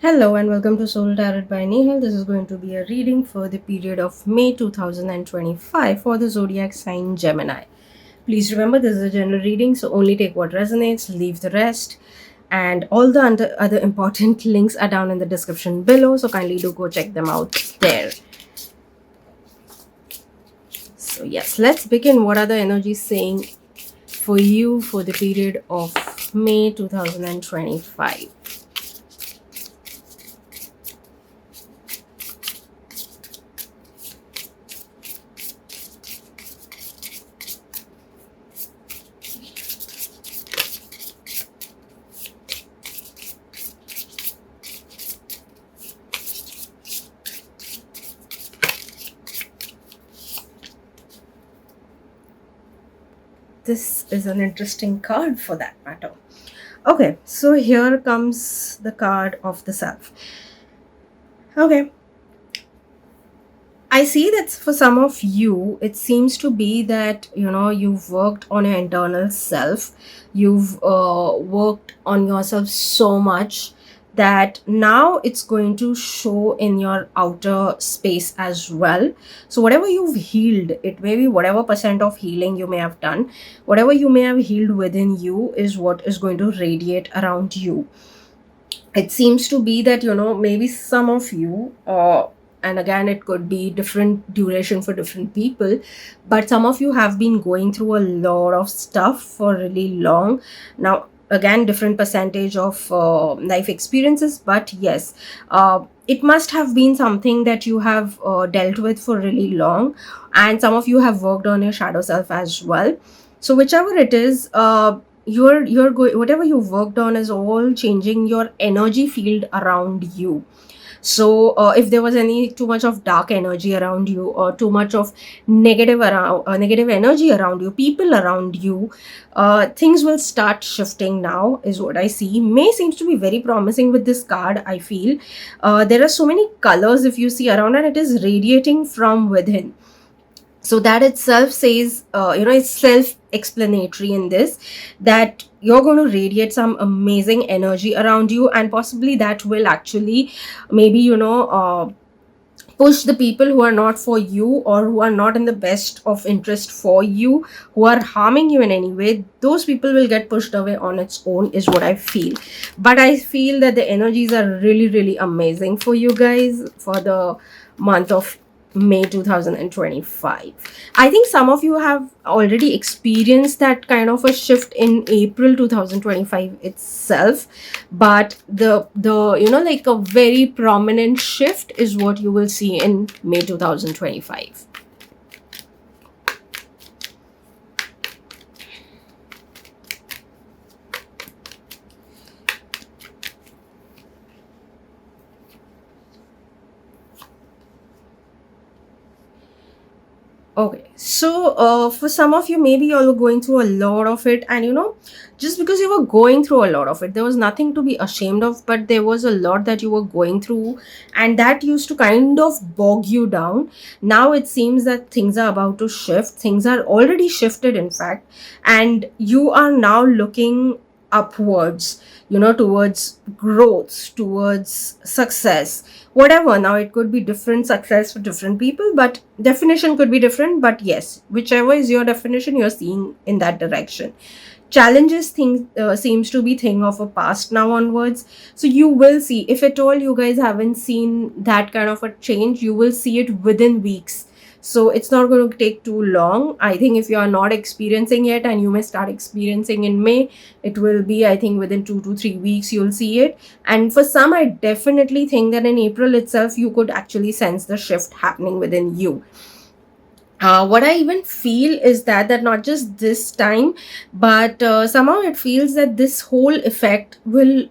Hello and welcome to Soul Tarot by Nehal. This is going to be a reading for the period of May 2025 for the zodiac sign Gemini. Please remember this is a general reading, so only take what resonates, leave the rest. And all the other important links are down in the description below, so kindly do go check them out there. So, yes, let's begin. What are the energies saying for you for the period of May 2025? This is an interesting card for that matter. Okay, so here comes the card of the self. Okay, I see that for some of you, it seems to be that you've worked on your internal self, you've worked on yourself so much that now it's going to show in your outer space as well. So, whatever you've healed, it may be whatever percent of healing you may have done, whatever you may have healed within you is what is going to radiate around you. It seems to be that maybe some of you and again it could be different duration for different people, but some of you have been going through a lot of stuff for really long now. Again, different percentage of life experiences, but yes, it must have been something that you have dealt with for really long, and some of you have worked on your shadow self as well. So whichever it is, you're going, whatever you worked on is all changing your energy field around you. So if there was any too much of dark energy around you, or too much of negative energy around you, people around you, things will start shifting now is what I see. May seems to be very promising with this card. I feel there are so many colors if you see around, and it is radiating from within. So that itself says, it's self-explanatory in this, that you're going to radiate some amazing energy around you, and possibly that will actually maybe push the people who are not for you, or who are not in the best of interest for you, who are harming you in any way. Those people will get pushed away on its own is what I feel. But I feel that the energies are really, really amazing for you guys for the month of May 2025. I think some of you have already experienced that kind of a shift in April 2025 itself, but the like a very prominent shift is what you will see in May 2025. Okay, so for some of you, maybe you're going through a lot of it, and just because you were going through a lot of it, there was nothing to be ashamed of, but there was a lot that you were going through, and that used to kind of bog you down. Now it seems that things are about to shift, things are already shifted, in fact, and you are now looking upwards, towards growth, towards success, whatever. Now it could be different success for different people, but definition could be different. But yes, whichever is your definition, you're seeing in that direction. Challenges thing seems to be thing of a past now onwards. So you will see, if at all you guys haven't seen that kind of a change, you will see it within weeks. So it's not going to take too long. I think if you are not experiencing it, and you may start experiencing in May, it will be, I think, within 2 to 3 weeks you'll see it. And for some, I definitely think that in April itself you could actually sense the shift happening within you. What I even feel is that not just this time, but somehow it feels that this whole effect will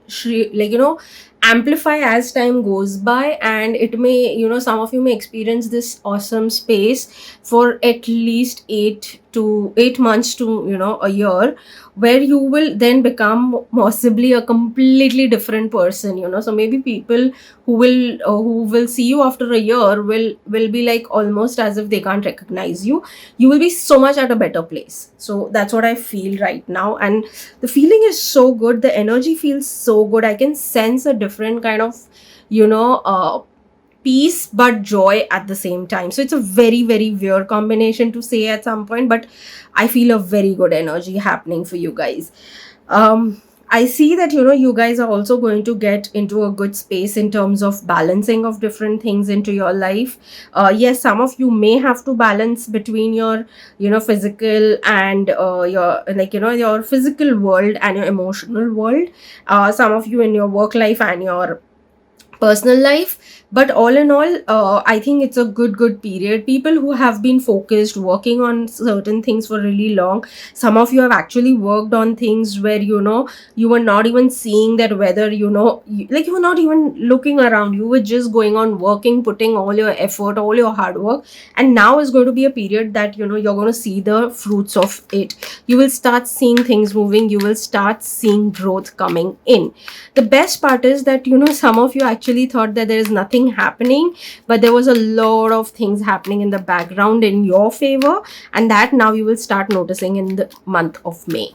amplify as time goes by, and it may, some of you may experience this awesome space for at least 8 to 8 months to a year, where you will then become possibly a completely different person. So maybe people who will see you after a year will be like almost as if they can't recognize you. You will be so much at a better place. So that's what I feel right now, and the feeling is so good, the energy feels so good. I can sense a different kind of you know uh, peace but joy at the same time. So it's a very, very weird combination to say at some point, but I feel a very good energy happening for you guys. I see that you guys are also going to get into a good space in terms of balancing of different things into your life. Yes, some of you may have to balance between your physical and your your physical world and your emotional world. Some of you in your work life and your personal life. But all in all, I think it's a good period. People who have been focused working on certain things for really long, some of you have actually worked on things where you were not even seeing that, whether like you were not even looking around, you were just going on working, putting all your effort, all your hard work. And now is going to be a period that you're going to see the fruits of it. You will start seeing things moving, you will start seeing growth coming in. The best part is that some of you actually thought that there is nothing happening, but there was a lot of things happening in the background in your favor, and that now you will start noticing in the month of May.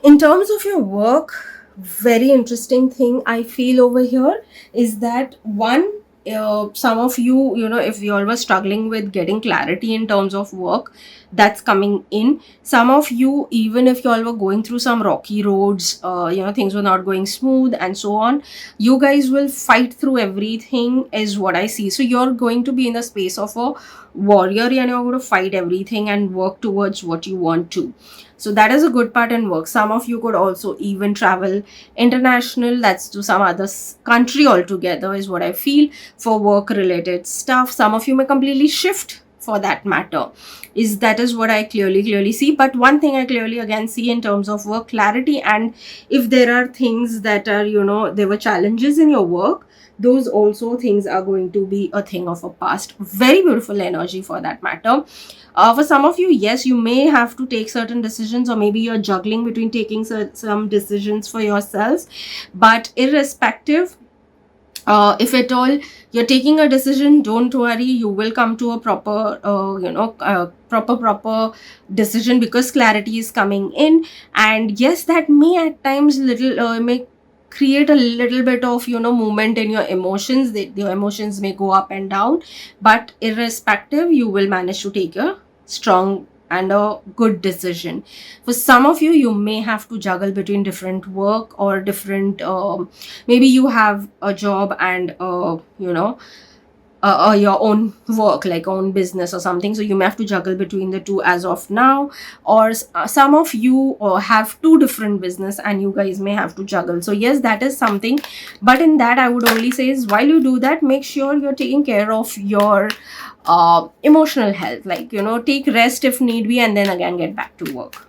In terms of your work, very interesting thing I feel over here is that one, some of you, if you all were struggling with getting clarity in terms of work, that's coming in. Some of you, even if you all were going through some rocky roads, things were not going smooth and so on, you guys will fight through everything is what I see. So you're going to be in the space of a warrior, and you're going to fight everything and work towards what you want to. So that is a good part in work. Some of you could also even travel international, that's to some other country altogether, is what I feel, for work related stuff. Some of you may completely shift for that matter. That is what I clearly see. But one thing I clearly again see in terms of work clarity, and if there are things that are, there were challenges in your work, those also things are going to be a thing of a past. Very beautiful energy for that matter. For some of you, yes, you may have to take certain decisions, or maybe you're juggling between taking some decisions for yourselves. But irrespective, if at all you're taking a decision, don't worry, you will come to a proper proper decision, because clarity is coming in. And yes, that may at times may create a little bit of movement in your emotions. Your emotions may go up and down, but irrespective, you will manage to take a strong and a good decision. For some of you, you may have to juggle between different work or different maybe you have a job and your own work, like own business or something, so you may have to juggle between the two as of now. Or some of you have two different business and you guys may have to juggle. So yes, that is something. But in that, I would only say is, while you do that, make sure you're taking care of your emotional health, like take rest if need be, and then again get back to work.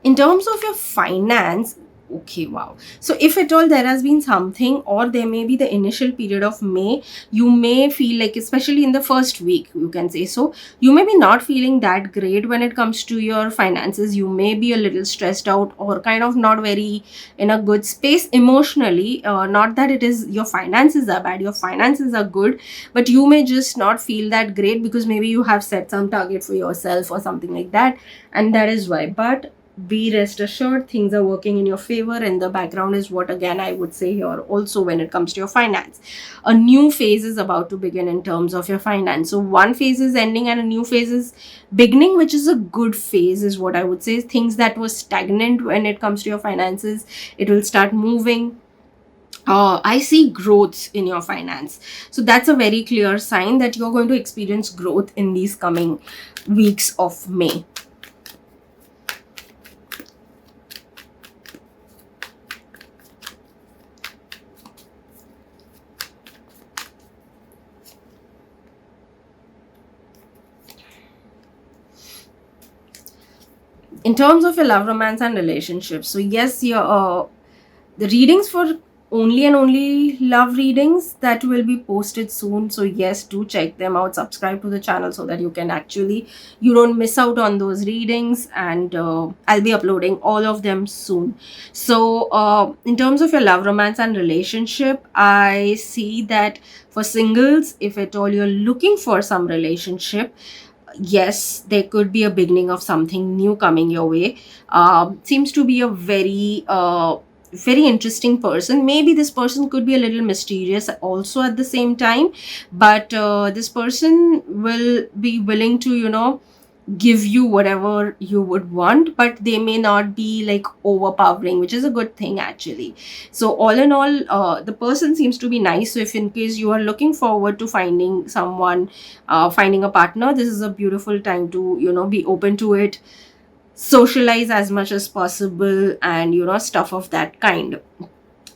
In terms of your finance, okay, wow. So if at all there has been something, or there may be the initial period of May, you may feel like, especially in the first week, you can say, so you may be not feeling that great when it comes to your finances. You may be a little stressed out, or kind of not very in a good space emotionally. Not that it is your finances are bad, your finances are good, but you may just not feel that great, because maybe you have set some target for yourself or something like that, and that is why. But be rest assured, things are working in your favor, and the background is what again I would say here also when it comes to your finance. A new phase is about to begin in terms of your finance. So one phase is ending and a new phase is beginning, which is a good phase, is what I would say. Things that were stagnant when it comes to your finances, it will start moving. I see growth in your finance. So that's a very clear sign that you're going to experience growth in these coming weeks of May. In terms of your love, romance, and relationships, so yes, your the readings for only and only love readings that will be posted soon. So yes, do check them out, subscribe to the channel so that you can actually, you don't miss out on those readings. And I'll be uploading all of them soon. So in terms of your love, romance, and relationship, I see that for singles, if at all you're looking for some relationship, yes, there could be a beginning of something new coming your way. Seems to be a very interesting person. Maybe this person could be a little mysterious also at the same time, but this person will be willing to, give you whatever you would want, but they may not be like overpowering, which is a good thing actually. So all in all, the person seems to be nice. So if in case you are looking forward to finding someone, finding a partner, this is a beautiful time to, be open to it, socialize as much as possible, and stuff of that kind.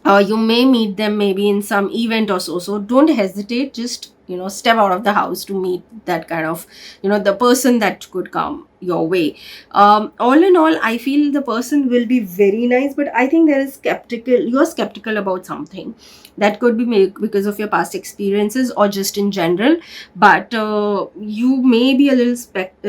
You may meet them maybe in some event or so, so don't hesitate, just step out of the house to meet that kind of, the person that could come your way. All in all, I feel the person will be very nice, but I think you're skeptical about something. That could be because of your past experiences or just in general, but you may be a little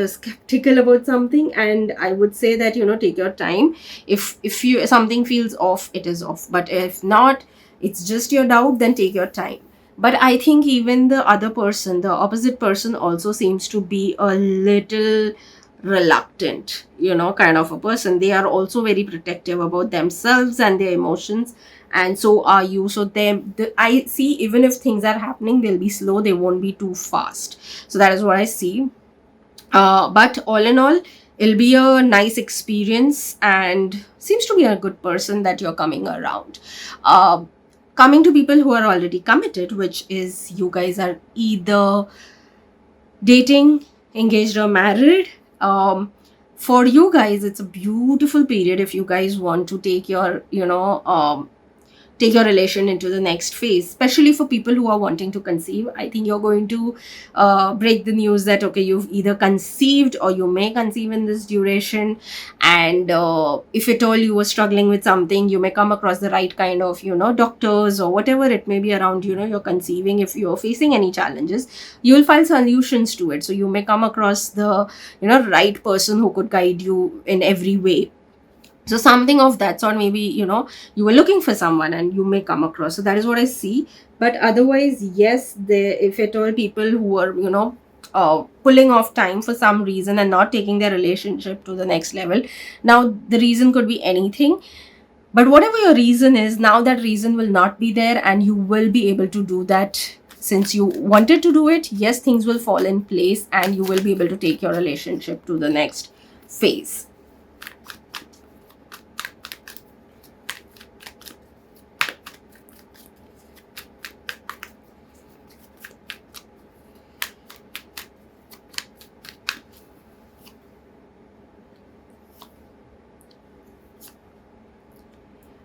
skeptical about something, and I would say that, take your time. If you something feels off, it is off, but if not, it's just your doubt, then take your time. But I think even the other person, the opposite person, also seems to be a little reluctant, kind of a person. They are also very protective about themselves and their emotions, and so are you. So I see, even if things are happening, they'll be slow, they won't be too fast. So that is what I see. But all in all, it'll be a nice experience, and seems to be a good person that you're coming around. Coming to people who are already committed, which is you guys are either dating, engaged, or married. For you guys, it's a beautiful period if you guys want to take your relation into the next phase, especially for people who are wanting to conceive. I think you're going to break the news that, okay, you've either conceived or you may conceive in this duration. And if at all you were struggling with something, you may come across the right kind of, doctors or whatever it may be around, you're conceiving. If you're facing any challenges, you'll find solutions to it. So you may come across the, right person who could guide you in every way. So something of that sort, maybe, you were looking for someone and you may come across. So that is what I see. But otherwise, yes, if at all people who are, pulling off time for some reason and not taking their relationship to the next level. Now, the reason could be anything. But whatever your reason is, now that reason will not be there, and you will be able to do that since you wanted to do it. Yes, things will fall in place and you will be able to take your relationship to the next phase.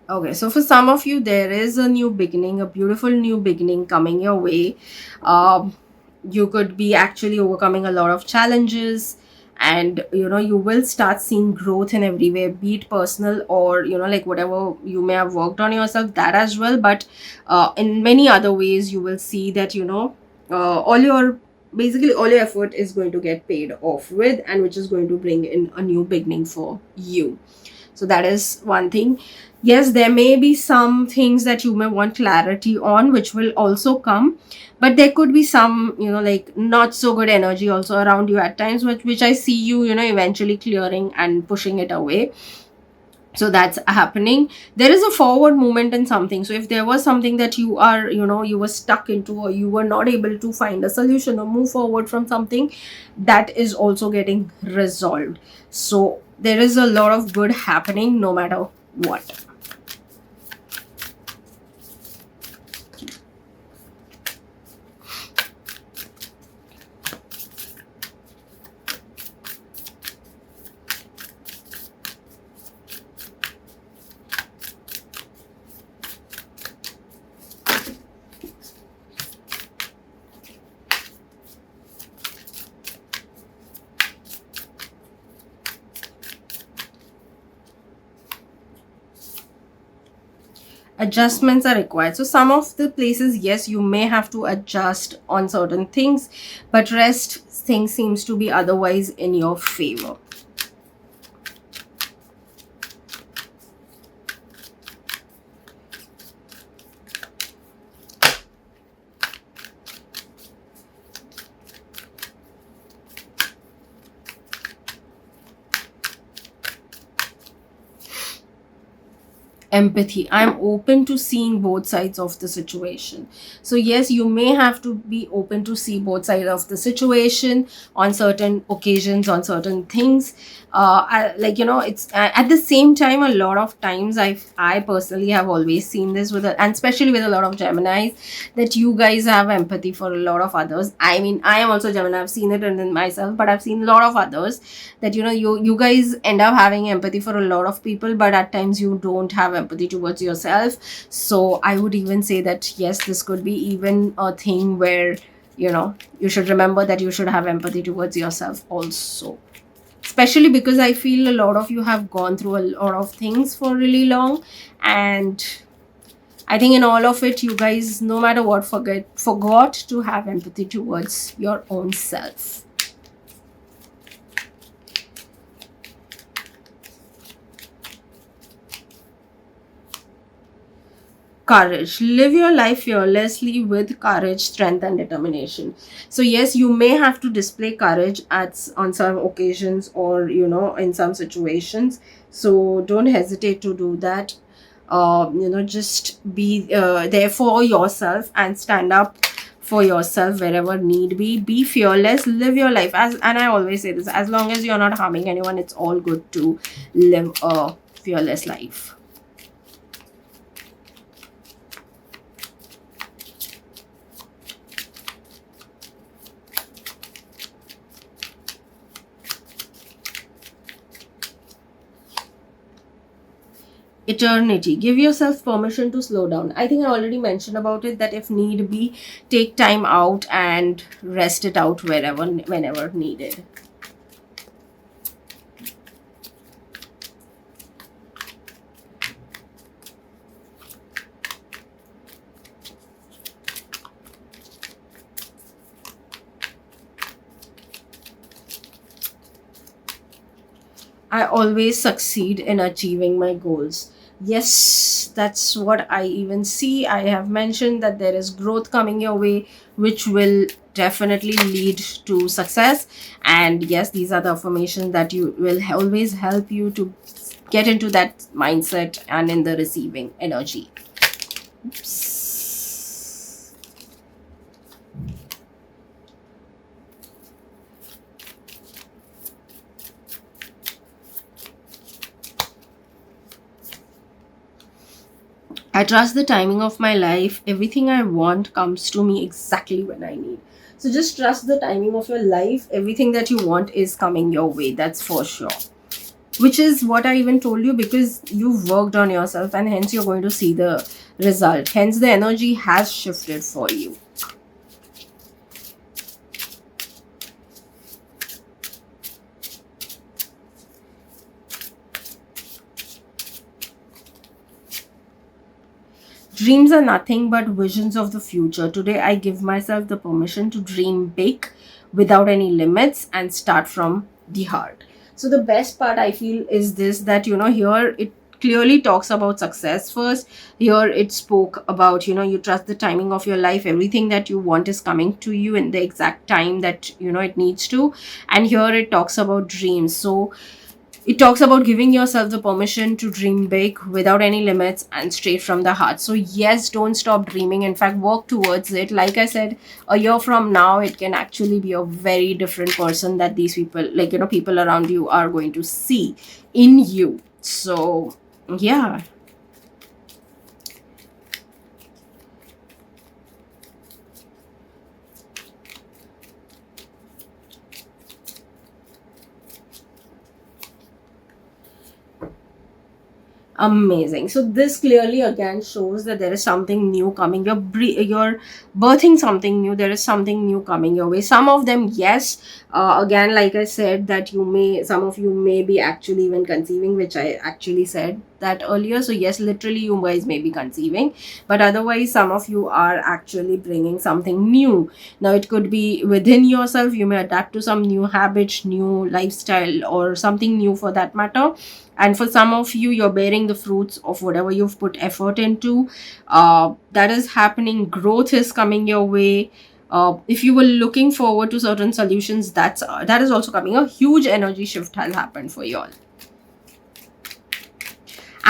Okay, so for some of you, there is a new beginning, a beautiful new beginning coming your way. Um, you could be actually overcoming a lot of challenges, and you will start seeing growth in every way, be it personal or like whatever you may have worked on yourself, that as well. But in many other ways, you will see that all your basically all your effort is going to get paid off with, and which is going to bring in a new beginning for you. So that is one thing. Yes, there may be some things that you may want clarity on, which will also come, but there could be some, like not so good energy also around you at times, which I see you, eventually clearing and pushing it away. So that's happening. There is a forward movement in something. So if there was something that you are, you were stuck into, or you were not able to find a solution or move forward from something, that is also getting resolved. So there is a lot of good happening no matter what. adjustments are required. So some of the places, yes, you may have to adjust on certain things, but rest things seems to be otherwise in your favor. Empathy. I'm open to seeing both sides of the situation. So yes, you may have to be open to see both sides of the situation on certain occasions, on certain things. Like, it's at the same time, a lot of times I personally have always seen this and especially with a lot of Geminis, that you guys have empathy for a lot of others. I mean, I am also Gemini, I've seen it in myself, but I've seen a lot of others that you guys end up having empathy for a lot of people, but at times you don't have empathy towards yourself. So I would even say that yes, this could be even a thing where you should remember that you should have empathy towards yourself also, especially because I feel a lot of you have gone through a lot of things for really long, and I think in all of it, you guys, no matter what, forgot to have empathy towards your own self. Courage. Live your life fearlessly with courage, strength, and determination. So yes, you may have to display courage on some occasions, or in some situations. So don't hesitate to do that. Just be there for yourself and stand up for yourself wherever need be fearless, live your life, and I always say this, as long as you're not harming anyone, it's all good to live a fearless life. Eternity. Give yourself permission to slow down. I think I already mentioned about it, that if need be, take time out and rest it out whenever needed. I always succeed in achieving my goals. Yes, that's what I even see. I have mentioned that there is growth coming your way, which will definitely lead to success. And yes, these are the affirmations that you will always help you to get into that mindset and in the receiving energy. Oops. I trust the timing of my life. Everything I want comes to me exactly when I need. So just trust the timing of your life. Everything that you want is coming your way. That's for sure. Which is what I even told you, because you've worked on yourself and hence you're going to see the result. Hence the energy has shifted for you. Dreams are nothing but visions of the future. Today, I give myself the permission to dream big without any limits and start from the heart. So, the best part I feel is this, that, here it clearly talks about success first. Here it spoke about, you trust the timing of your life. Everything that you want is coming to you in the exact time that, it needs to. And here it talks about dreams. So, it talks about giving yourself the permission to dream big without any limits and straight from the heart. So yes, don't stop dreaming. In fact, work towards it. Like I said, a year from now, it can actually be a very different person that these people, like, people around you are going to see in you. So yeah. Amazing. So this clearly again shows that there is something new coming. You're birthing something new. There is something new coming your way. Some of them, yes. Again, like I said, that some of you may be actually even conceiving, which I actually said that earlier. So yes, literally you guys may be conceiving, but otherwise some of you are actually bringing something new. Now it could be within yourself, you may adapt to some new habit, new lifestyle, or something new for that matter. And for some of you, you're bearing the fruits of whatever you've put effort into. That is happening. Growth is coming your way. If you were looking forward to certain solutions, that is also coming. A huge energy shift has happened for you all,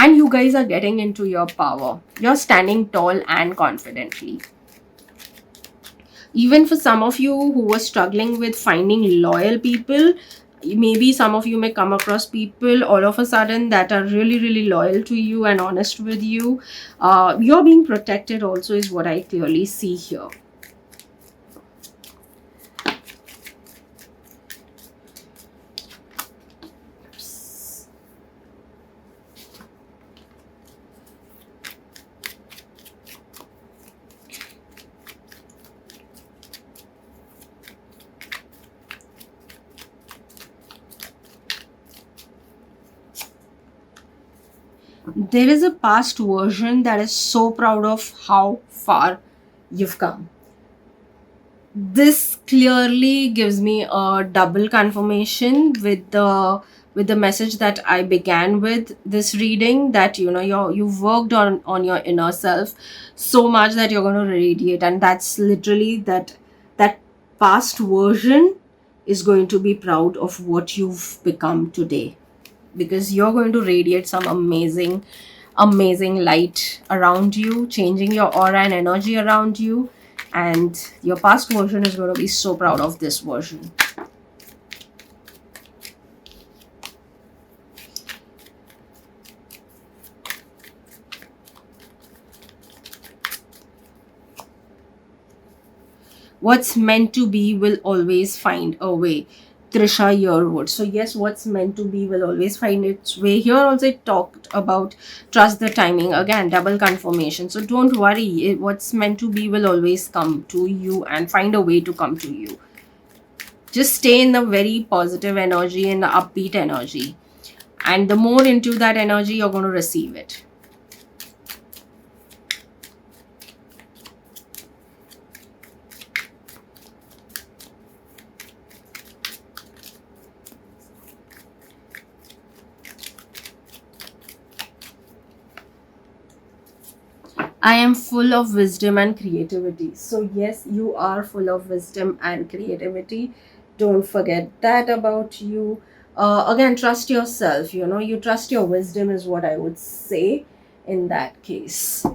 and you guys are getting into your power. You're standing tall and confidently. Even for some of you who were struggling with finding loyal people, maybe some of you may come across people all of a sudden that are really, really loyal to you and honest with you. You're being protected also, is what I clearly see here. There is a past version that is so proud of how far you've come. This clearly gives me a double confirmation with the message that I began with this reading, that you've worked on your inner self so much that you're going to radiate, and that's literally that past version is going to be proud of what you've become today, because you're going to radiate some amazing light around you, changing your aura and energy around you. And your past version is going to be so proud of this version. What's meant to be will always find a way. Trisha Yearwood. So yes, what's meant to be will always find its way. Here also it talked about trust the timing. Again, double confirmation. So don't worry. What's meant to be will always come to you and find a way to come to you. Just stay in the very positive energy and the upbeat energy. And the more into that energy, you're going to receive it. I am full of wisdom and creativity. So yes, you are full of wisdom and creativity. Don't forget that about you. Again, trust yourself. You trust your wisdom is what I would say in that case.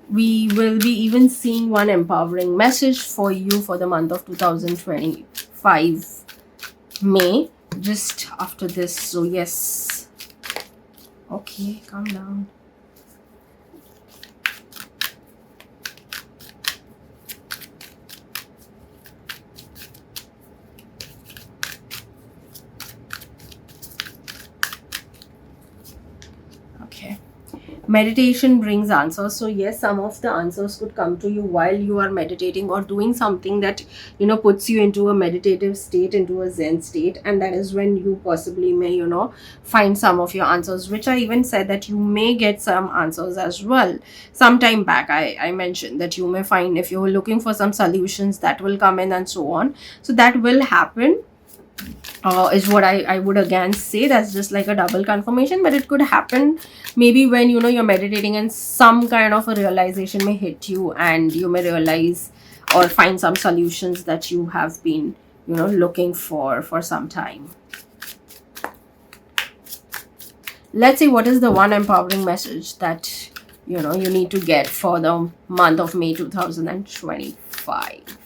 We will be even seeing one empowering message for you for the month of 2025 May, just after this. So yes. Okay, calm down. Okay. Meditation brings answers. So yes, some of the answers could come to you while you are meditating or doing something that puts you into a meditative state, into a zen state, and that is when you possibly may find some of your answers, which I even said that you may get some answers as well. Sometime back I mentioned that you may find, if you're looking for some solutions, that will come in and so on. So that will happen, is what I would again say. That's just like a double confirmation, but it could happen maybe when you're meditating and some kind of a realization may hit you, and you may realize or find some solutions that you have been looking for some time. Let's see what is the one empowering message that you need to get for the month of May 2025.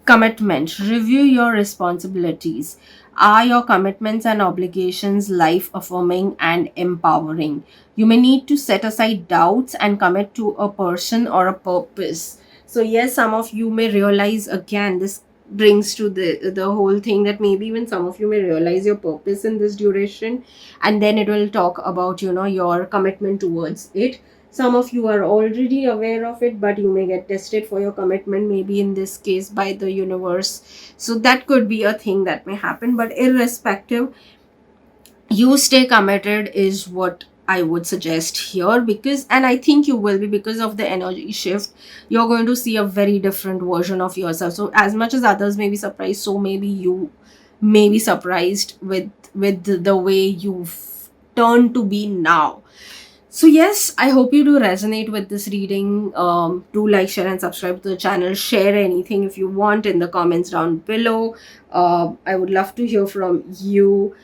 Commitment. Review your responsibilities. Are your commitments and obligations life affirming and empowering? You may need to set aside doubts and commit to a person or a purpose. So yes, some of you may realize, again, this brings to the whole thing, that maybe even some of you may realize your purpose in this duration. And then it will talk about, your commitment towards it. Some of you are already aware of it, but you may get tested for your commitment, maybe in this case by the universe. So that could be a thing that may happen. But irrespective, you stay committed is what I would suggest here. Because, and I think you will be, because of the energy shift, you're going to see a very different version of yourself. So as much as others may be surprised, so maybe you may be surprised with the way you've turned to be now. So yes, I hope you do resonate with this reading. Do like, share, and subscribe to the channel. Share anything if you want in the comments down below. I would love to hear from you.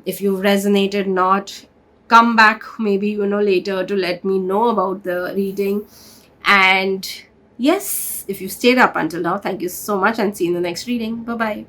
If you've resonated, not, come back maybe later to let me know about the reading. And yes, if you stayed up until now, thank you so much, and see you in the next reading. Bye bye.